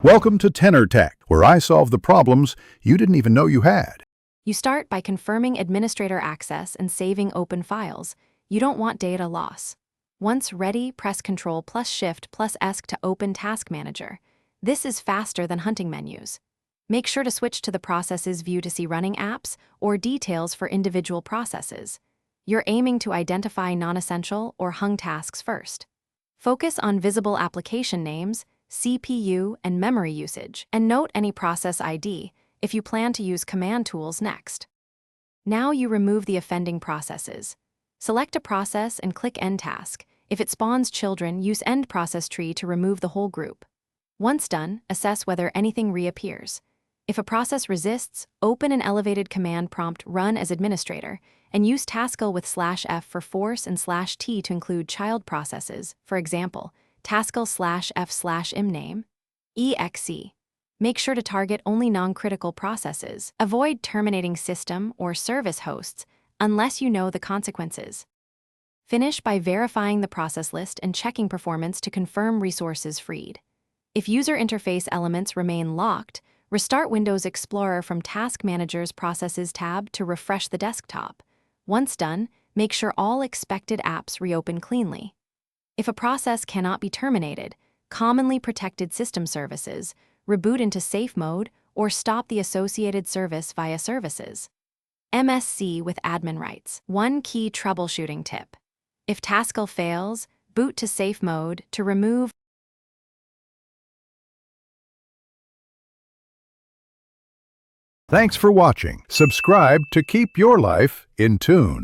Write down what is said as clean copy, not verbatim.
Welcome to Tenor Tech, where I solve the problems you didn't even know you had. You start by confirming administrator access and saving open files. You don't want data loss. Once ready, press Ctrl plus Shift plus ESC to open Task Manager. This is faster than hunting menus. Make sure to switch to the Processes view to see running apps or details for individual processes. You're aiming to identify non-essential or hung tasks first. Focus on visible application names, CPU, and memory usage, and note any process ID if you plan to use command tools next. Now you remove the offending processes. Select a process and click End Task. If it spawns children, use End Process Tree to remove the whole group. Once done, assess whether anything reappears. If a process resists, open an elevated command prompt Run as administrator, and use Taskle with /F for force and /T to include child processes, for example, Taskle /F/imname, exe. Make sure to target only non-critical processes. Avoid terminating system or service hosts unless you know the consequences. Finish by verifying the process list and checking performance to confirm resources freed. If user interface elements remain locked, restart Windows Explorer from Task Manager's Processes tab to refresh the desktop. Once done, make sure all expected apps reopen cleanly. If a process cannot be terminated, commonly protected system services, reboot into safe mode, or stop the associated service via services. MSC with admin rights. One key troubleshooting tip. If Taskle fails, boot to safe mode to remove. Thanks for watching. Subscribe to keep your life in tune.